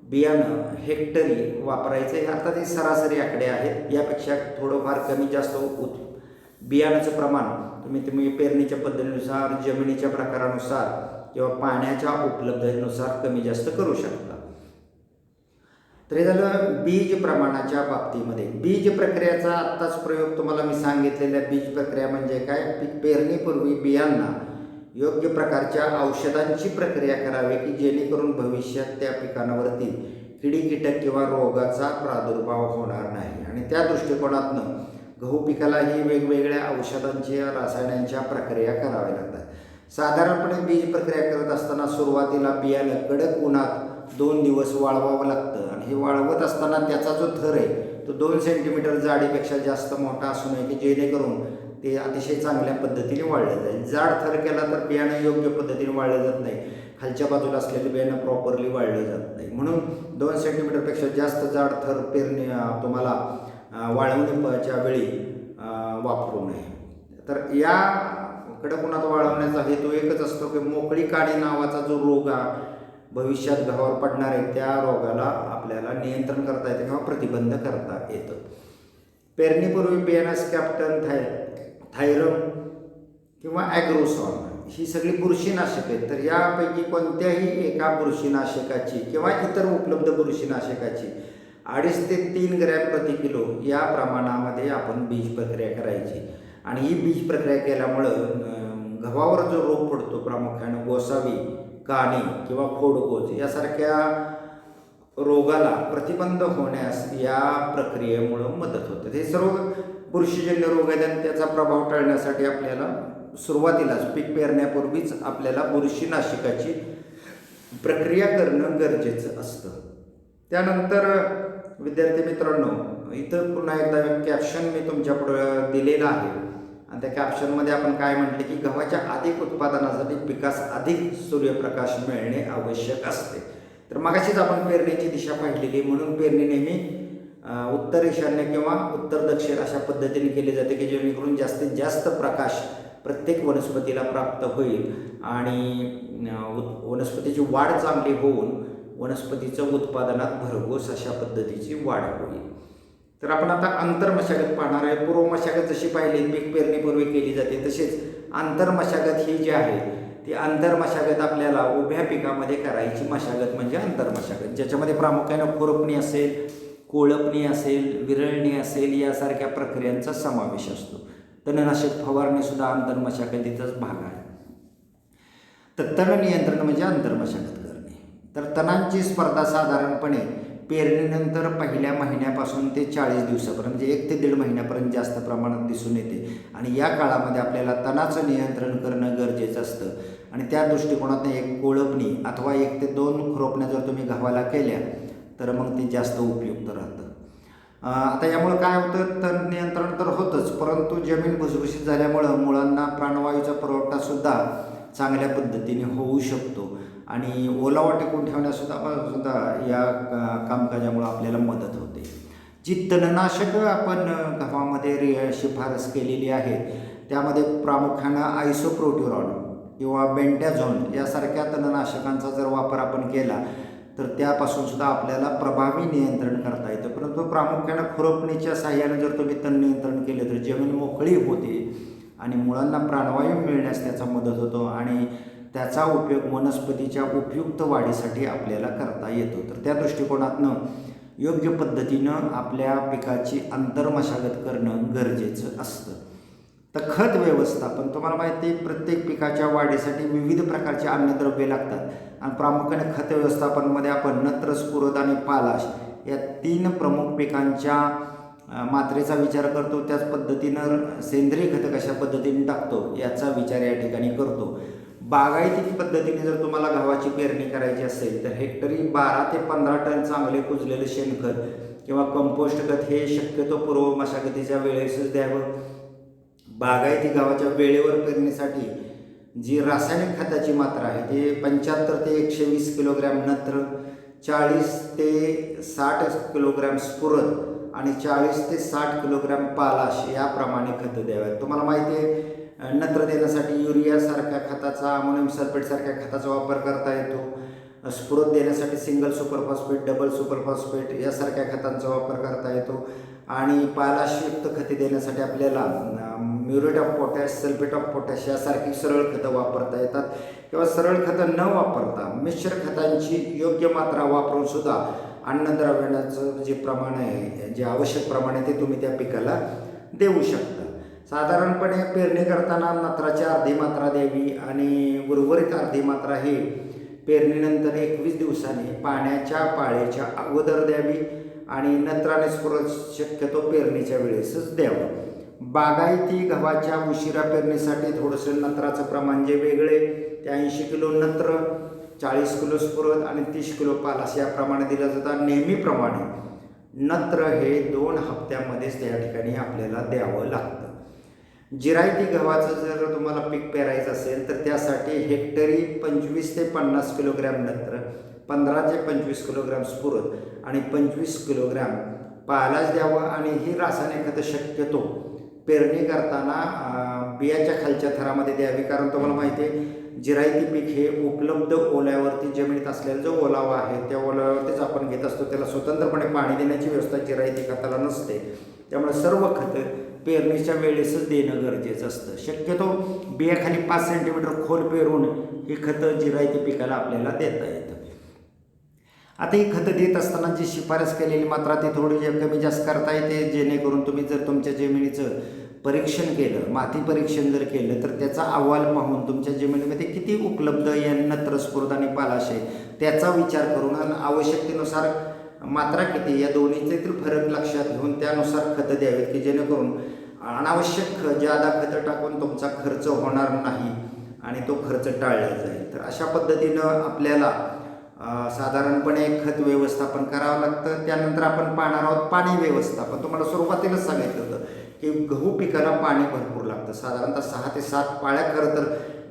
बियाणं हेक्टरी वापरायचं आहे. आता ते सरासरी आकडे आहेत, यापेक्षा थोडंफार कमी जास्त बियाणाचं प्रमाण तुम्ही पेरणीच्या पद्धतीनुसार, जमिनीच्या प्रकारानुसार किंवा पाण्याच्या उपलब्धतेनुसार कमी जास्त करू शकता. तर हे झालं बीज प्रमाणाच्या बाबतीमध्ये. बीज प्रक्रियेचा आत्ताच प्रयोग तुम्हाला मी सांगितलेल्या बीज प्रक्रिया म्हणजे काय? पेरणीपूर्वी बियांना योग्य प्रकारच्या औषधांची प्रक्रिया करावी की जेणेकरून भविष्यात त्या पिकांवरती किडी कीटक किंवा रोगाचा प्रादुर्भाव होणार नाही. आणि त्या दृष्टिकोनातनं गहू पिकालाही वेगवेगळ्या औषधांच्या, रसायनांच्या प्रक्रिया कराव्या लागतात. साधारणपणे बीज प्रक्रिया करत असताना सुरुवातीला बियाणं कडक उन्हात 2 दिवस वाळवावं लागतं आणि हे वाळवत असताना त्याचा जो थर आहे तो 2 सेंटीमीटर जाडीपेक्षा जास्त मोठा असू नये की जेणेकरून ते अतिशय चांगल्या पद्धतीने वाळलं जाईल. जाड थर केला तर बियाणं योग्य पद्धतीने वाळलं जात नाही, खालच्या बाजूला असलेलं बियाणं प्रॉपरली वाळलं जात नाही. म्हणून 2 सेंटीमीटरपेक्षा जास्त जाड थर तुम्हाला वाळवणीच्या वेळी वापरू नये. तर या कडक उन्हात वाळवण्याचा हेतू एकच असतो की मोकळी काडी नावाचा जो रोग भविष्यात गव्हावर पडणार आहे त्या रोगाला आपल्याला नियंत्रण करता येतं किंवा प्रतिबंध करता येतं. पेरणीपूर्वी बियाण्यास कॅप्टन थायरम किंवा ॲग्रोसॉन ही सगळी बुरशीनाशक आहेत. तर यापैकी कोणत्याही एका बुरशीनाशकाची किंवा इतर उपलब्ध बुरशीनाशकाची 2.5 ते 3 ग्रॅम प्रति किलो या प्रमाणामध्ये आपण बीज प्रक्रिया करायची. आणि ही बीज प्रक्रिया केल्यामुळं गव्हावर जो रोग पडतो प्रामुख्याने गोसावी, काणी किंवा खोडकोज यासारख्या रोगाला प्रतिबंध होण्यास या प्रक्रियेमुळं मदत होते. हे सर्व बुरशीजन्य रोग आहेत आणि त्याचा प्रभाव टाळण्यासाठी आपल्याला सुरुवातीलाच पीक पेरण्यापूर्वीच आपल्याला बुरशीनाशकाची प्रक्रिया करणं गरजेचं असतं. त्यानंतर विद्यार्थी मित्रांनो, इथं पुन्हा एकदा कॅप्शन मी तुमच्यापुढं दिलेलं आहे आणि त्या कॅप्शनमध्ये आपण काय म्हटले की गव्हाच्या अधिक उत्पादनासाठी पिकास अधिक सूर्यप्रकाश मिळणे आवश्यक असते. तर मगाशीच आपण पेरणीची दिशा पाहिलेली, म्हणून पेरणी नेहमी उत्तर ईशान्य किंवा उत्तर दक्षिण अशा पद्धतीने केली जाते की जेणेकरून जास्तीत जास्त प्रकाश प्रत्येक वनस्पतीला प्राप्त होईल आणि वनस्पतीची वाढ चांगली होऊन वनस्पतीचं उत्पादनात भरघोस अशा पद्धतीची वाढ होईल. तर आपण आता आंतरमशागत पाहणार आहे. पूर्वमशागत जशी पाहिली पीक पेरणीपूर्वी केली जाते तसेच आंतरमशागत ही जी आहे ती आंतरमशागत आपल्याला उभ्या पिकामध्ये करायची मशागत म्हणजे आंतरमशागत, ज्याच्यामध्ये प्रामुख्याने खुरपणी असेल, कोळपणी असेल, विरळणी असेल यासारख्या प्रक्रियांचा समावेश असतो. तणनाशक फवारणी सुद्धा आंतरमशागतीचाच भाग आहे. तर तण नियंत्रण म्हणजे आंतरमशागत करणे. तर तणांची स्पर्धा साधारणपणे पेरणीनंतर पहिल्या महिन्यापासून ते 40 दिवसापर्यंत म्हणजे 1 ते 1.5 महिन्यापर्यंत जास्त प्रमाणात दिसून येते आणि या काळामध्ये आपल्याला तणाचं नियंत्रण करणं गरजेचं असतं. आणि त्या दृष्टिकोनातून एक कोळपणी अथवा 1 ते 2 खुरपण्या जर तुम्ही गव्हाला केल्या तर मग ते जास्त उपयुक्त राहतं. आता यामुळं काय होतं, तण नियंत्रण तर होतंच, परंतु जमीन भुसभुशीत झाल्यामुळं मुळांना प्राणवायूचा पुरवठासुद्धा चांगल्या पद्धतीने होऊ शकतो आणि ओलावा टिकून ठेवण्यासुद्धा या कामकाजामुळं आपल्याला मदत होते. जी तणनाशकं आपण गव्हामध्ये शिफारस केलेली आहे त्यामध्ये प्रामुख्यानं आयसोप्रोट्युरॉन किंवा बेंटॅझोन यासारख्या तणनाशकांचा जर वापर आपण केला तर त्यापासून सुद्धा आपल्याला प्रभावी नियंत्रण करता येतं. परंतु प्रामुख्यानं खुरपणीच्या साहाय्याने जर तुम्ही तण नियंत्रण केलं तर जमीन मोकळी होते आणि मुळांना प्राणवायू मिळण्यास त्याचा मदत होतो आणि त्याचा उपयोग वनस्पतीच्या उपयुक्त वाढीसाठी आपल्याला करता येतो. तर त्या दृष्टिकोनातनं योग्य पद्धतीनं आपल्या पिकाची आंतरमशागत करणं गरजेचं असतं. तर खत व्यवस्थापन तुम्हाला माहिती आहे, प्रत्येक पिकाच्या वाढीसाठी विविध प्रकारचे अन्नद्रव्ये लागतात आणि प्रामुख्याने खत व्यवस्थापनामध्ये आपण नत्र, स्फुरद आणि पालाश या 3 प्रमुख पिकांच्या मात्रेचा विचार करतो. त्याच पद्धतीनं सेंद्रिय खतं कशा पद्धतीने टाकतो याचा विचार या ठिकाणी करतो. बागायती पद्धतीने जर तुम्हाला गव्हाची पेरणी करायची असेल तर हेक्टरी 12 ते 15 टन चांगले कुजलेलं शेणखत किंवा कंपोस्ट खत हे शक्यतो पूर्व मशागतीच्या वेळेसच द्यावं. बागायती गव्हाच्या वेळेवर पेरणीसाठी जी रासायनिक खताची मात्रा आहे ते 75 ते 120 किलोग्रॅम नत्र, 40 ते 60 किलोग्रॅम स्फुरद आणि 40 ते 60 किलोग्रॅम पालाश याप्रमाणे खतं द्याव्यात. तुम्हाला माहिती आहे नत्र देण्यासाठी युरियासारख्या खताचा, अमोनियम सल्फेटसारख्या खताचा वापर करता येतो. स्फुरद देण्यासाठी सिंगल सुपरफॉस्फेट, डबल सुपरफॉस्फेट यासारख्या खतांचा वापर करता येतो आणि पालाशयुक्त खते देण्यासाठी आपल्याला muriate of potash, sulphate of potash यासारखी सरळ खतं वापरता येतात किंवा सरळ खतं न वापरता मिश्र खतांची योग्य मात्रा वापरून सुद्धा अन्नद्रव्याचं जे प्रमाण आहे, जे आवश्यक प्रमाण आहे ते तुम्ही त्या पिकाला देऊ शकता. साधारणपणे पेरणी करताना नत्राची अर्धी मात्रा द्यावी आणि उर्वरित अर्धी मात्रा ही पेरणीनंतर 21 दिवसांनी पाण्याच्या पाळीच्या अगोदर द्यावी आणि नत्र आणि स्फुरद शक्यतो पेरणीच्या वेळेसच द्यावं. बागायती गव्हाच्या उशिरा पेरणीसाठी थोडंसं नत्राचं प्रमाण जे वेगळे ते 80 किलो नत्र 40 किलो स्फुरद आणि 30 किलो पालाश याप्रमाणे दिलं जातं. नेहमीप्रमाणे नत्र हे 2 हप्त्यामध्येच त्या ठिकाणी आपल्याला द्यावं लागतं. जिरायती गव्हाचं जर तुम्हाला पीक पेरायचं असेल तर त्यासाठी हेक्टरी 25 ते 50 किलोग्रॅम नत्र, 15 ते 25 किलोग्रॅम स्फुरद आणि 25 किलोग्रॅम पालाश द्यावं. आणि ही रासायनिक खतं शक्यतो पेरणी करताना बियाच्या खालच्या थरामध्ये द्यावी, कारण तुम्हाला माहिती आहे जिरायती पीक हे उपलब्ध ओल्यावरती जमिनीत असलेला जो ओलावा आहे त्या ओलाव्यावरतीच आपण घेत असतो. त्याला स्वतंत्रपणे पाणी देण्याची व्यवस्था जिरायती खताला नसते. त्यामुळे सर्व खतं पेरणीच्या वेळेसच देणं गरजेचं असतं. शक्यतो बियाखाली 5 सेंटीमीटर खोल पेरून ही खतं जिरायती पिकाला आपल्याला देता येतं. आता ही खतं देत असताना जी शिफारस केलेली मात्रा ती थोडी कमी जास्त करता येते, जेणेकरून तुम्ही जर तुमच्या जमिनीचं परीक्षण केलं, माती परीक्षण जर केलं तर त्याचा अहवाल पाहून तुमच्या जमिनीमध्ये किती उपलब्ध या नत्र, स्फुरद आणि पालाश आहे त्याचा विचार करून आणि आवश्यकतेनुसार मात्रा किती या दोन्हीतील फरक लक्षात घेऊन त्यानुसार खतं द्यावीत, की जेणेकरून अनावश्यक जादा खतं टाकून तुमचा खर्च होणार नाही आणि तो खर्च टाळला जाईल. तर अशा पद्धतीनं आपल्याला साधारणपणे खत व्यवस्थापन करावं लागतं. त्यानंतर आपण पाहणार आहोत पाणी व्यवस्थापन. तुम्हाला सुरुवातीलाच सांगितलं होतं की गहू पिकाला पाणी भरपूर लागतं. साधारणतः 6 ते 7 पाळ्या खरं तर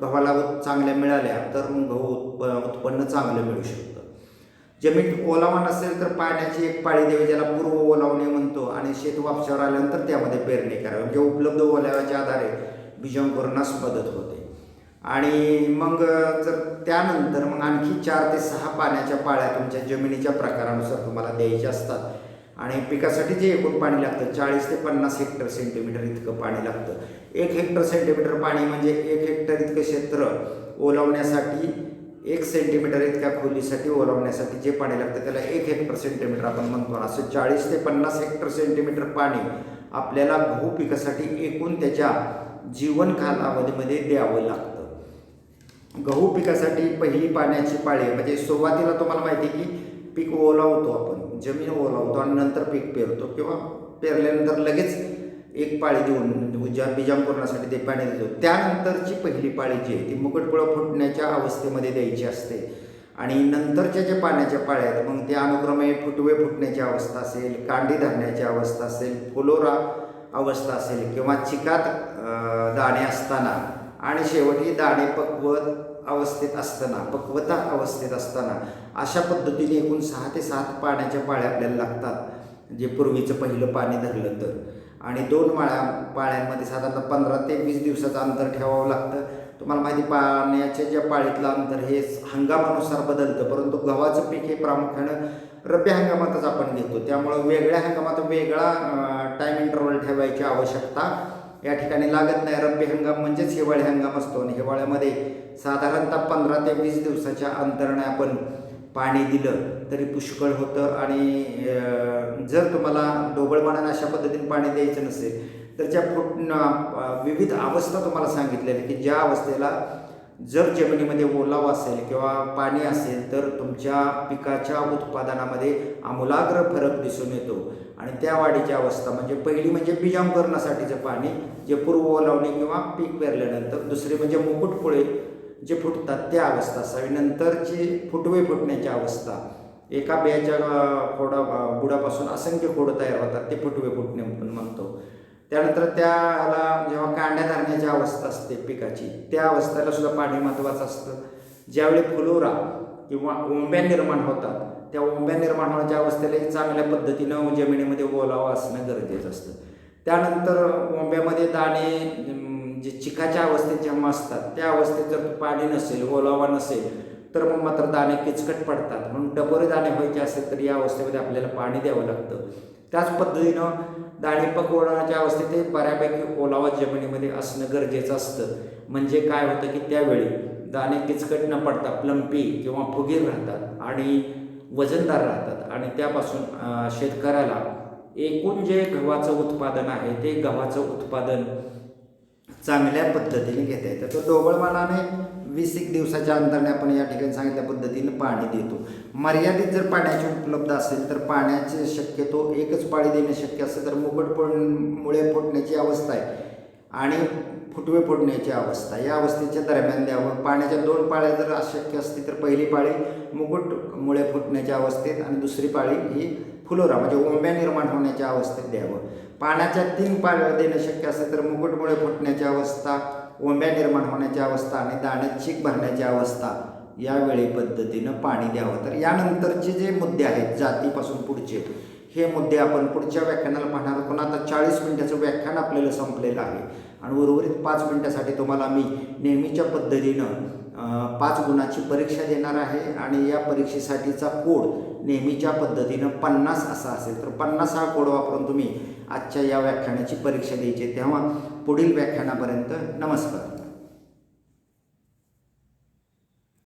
गव्हाला चांगल्या मिळाल्या तर मग गहू उत्पन्न चांगलं मिळू शकतं. जमीन ओलावा नसेल तर पाण्याची एक पाळी द्यावी, ज्याला पूर्व ओलावणे म्हणतो, आणि शेत वापशावर आल्यानंतर त्यामध्ये पेरणी करावी, म्हणजे उपलब्ध ओलाव्याच्या आधारे बीजांकुरणास मदत होते. आणि मग जर त्यानंतर मग आणखी 4 ते 6 पाण्याच्या पाळ्या तुमच्या जमिनीच्या प्रकारानुसार तुम्हाला द्यायच्या असतात. आणि पिकासाठी जे एकूण पाणी लागतं 40 ते 50 हेक्टर सेंटीमीटर इतकं पाणी लागतं. 1 हेक्टर सेंटीमीटर पाणी म्हणजे 1 हेक्टर इतकं क्षेत्र ओलावण्यासाठी, 1 सेंटीमीटर इतक्या खोलीसाठी ओलावण्यासाठी जे पाणी लागतं त्याला 1 हेक्टर सेंटीमीटर आपण म्हणतो. असं 40 ते 50 हेक्टर सेंटीमीटर पाणी आपल्याला गहू पिकासाठी एकूण त्याच्या जीवन कालावधीमध्ये द्यावं लागतं. गहू पिकासाठी पहिली पाण्याची पाळी म्हणजे सुरुवातीला तुम्हाला माहिती आहे की पीक ओलावतो, आपण जमीन ओलावतो आणि नंतर पीक पेरतो, किंवा पेरल्यानंतर लगेच एक पाळी देऊन ज्या बीजांकुरणासाठी ते पाणी देतो. त्यानंतरची पहिली पाळी जी आहे ती मुकुटपुळं फुटण्याच्या अवस्थेमध्ये द्यायची असते. आणि नंतरच्या ज्या पाण्याच्या पाळ्या आहेत मग त्या अनुक्रमे फुटवे फुटण्याची अवस्था असेल, कांडी धरण्याची अवस्था असेल, फुलोरा अवस्था असेल, किंवा चिकात दाणे असताना, आणि शेवटी दाणे पक्वता अवस्थेत असताना, अशा पद्धतीने एकूण 6 ते 7 पाण्याच्या पाळ्या आपल्याला लागतात, जे पूर्वीचं पहिलं पाणी धरलं तर. आणि 2 पाळ्यांमध्ये साधारणतः 15 ते 20 दिवसाचं अंतर ठेवावं लागतं. तुम्हाला माहिती पाण्याच्या ज्या पाळीतलं अंतर हे हंगामानुसार बदलतं, परंतु गव्हाचं पीक हे प्रामुख्यानं रब्बी हंगामातच आपण घेतो. त्यामुळं वेगळ्या हंगामात वेगळा टाईम इंटरवल ठेवायची आवश्यकता या ठिकाणी लागत नाही. रब्बी हंगाम म्हणजेच हिवाळी हंगाम असतो, आणि हिवाळ्यामध्ये साधारणतः 15 ते 20 दिवसाच्या अंतराने आपण पाणी दिलं तरी पुष्कळ होतं. आणि जर तुम्हाला ढोबळमानाने अशा पद्धतीने पाणी द्यायचं नसेल तर ज्या विविध अवस्था तुम्हाला सांगितलेल्या की ज्या अवस्थेला जर जमिनीमध्ये ओलावा असेल किंवा पाणी असेल तर तुमच्या पिकाच्या उत्पादनामध्ये आमूलाग्र फरक दिसून येतो. आणि त्या वाढीची अवस्था म्हणजे पहिली म्हणजे बीजांकुरणासाठीचं पाणी जे पूर्व ओलावणे किंवा पीक पेरल्यानंतर, दुसरी म्हणजे मुकुटपुळे जे फुटतात त्या अवस्था असावी, नंतरची फुटवे फुटण्याची अवस्था, एका बियाच्या बुडापासून असंख्य खोडं तयार होतात ते फुटवे फुटणे आपण म्हणतो. त्यानंतर त्याला जेव्हा कांड्या धरण्याची अवस्था असते पिकाची, त्या अवस्थेला सुद्धा पाणी महत्त्वाचं असतं. ज्यावेळी फुलोरा किंवा ओंब्या निर्माण होतात त्या ओंब्या निर्माण होण्याच्या अवस्थेलाही चांगल्या पद्धतीनं जमिनीमध्ये ओलावा असणं गरजेचं असतं. त्यानंतर ओंब्यामध्ये दाणे जे चिकाच्या अवस्थेत जेव्हा असतात त्या अवस्थेत जर पाणी नसेल, ओलावा नसेल तर मग मात्र दाणे किचकट पडतात. म्हणून टपोरे दाणे व्हायचे असेल तर या अवस्थेमध्ये आपल्याला पाणी द्यावं लागतं. त्याच पद्धतीनं दाणे पकवण्याच्या अवस्थेत ते बऱ्यापैकी ओलावा जमिनीमध्ये असणं गरजेचं असतं. म्हणजे काय होतं की त्यावेळी दाणे किचकट न पडता प्लम्पी किंवा फुगीर राहतात आणि वजनदार राहतात, आणि त्यापासून शेतकऱ्याला एकूण जे गव्हाचं उत्पादन आहे ते गव्हाचं उत्पादन चांगल्या पद्धतीने घेता येतं. तर ढोबळमानाने 20 दिवसाच्या अंतराने आपण या ठिकाणी सांगितल्या पद्धतीने पाणी देतो. मर्यादित जर पाण्याची उपलब्ध असेल तर पाण्याचे शक्यतो एकच पाळी देणे शक्य असेल तर मुकुटपुळे फुटण्याची अवस्था आहे आणि फुटवे फोडण्याची अवस्था, या अवस्थेच्या दरम्यान द्यावं. पाण्याच्या 2 पाळ्या जर अशक्य असतील तर पहिली पाळी मुकुटमुळे फुटण्याच्या अवस्थेत आणि दुसरी पाळी ही फुलोरा म्हणजे ओंब्या निर्माण होण्याच्या अवस्थेत द्यावं. पाण्याच्या 3 पाळ्या देणं शक्य असेल तर मुकुटमुळे फुटण्याची अवस्था, ओंब्या निर्माण होण्याची अवस्था आणि दाण्यात चीक भरण्याची अवस्था यावेळी पद्धतीनं पाणी द्यावं. तर यानंतरचे जे मुद्दे आहेत जातीपासून पुढचे हे मुद्दे आपण पुढच्या व्याख्यानाला पाहणार आहोत. पण आता 40 मिनिटाचं व्याख्यान आपल्याला संपलेलं आहे आणि उर्वरित 5 मिनिटासाठी तुम्हाला मी नेहमीच्या पद्धतीनं 5 गुणाची परीक्षा देणार आहे आणि या परीक्षेसाठीचा कोड नेहमीच्या पद्धतीनं 50 असा असेल. तर 50 हा कोड वापरून तुम्ही आजच्या या व्याख्यानाची परीक्षा द्यायची. तेव्हा पुढील व्याख्यानापर्यंत नमस्कार.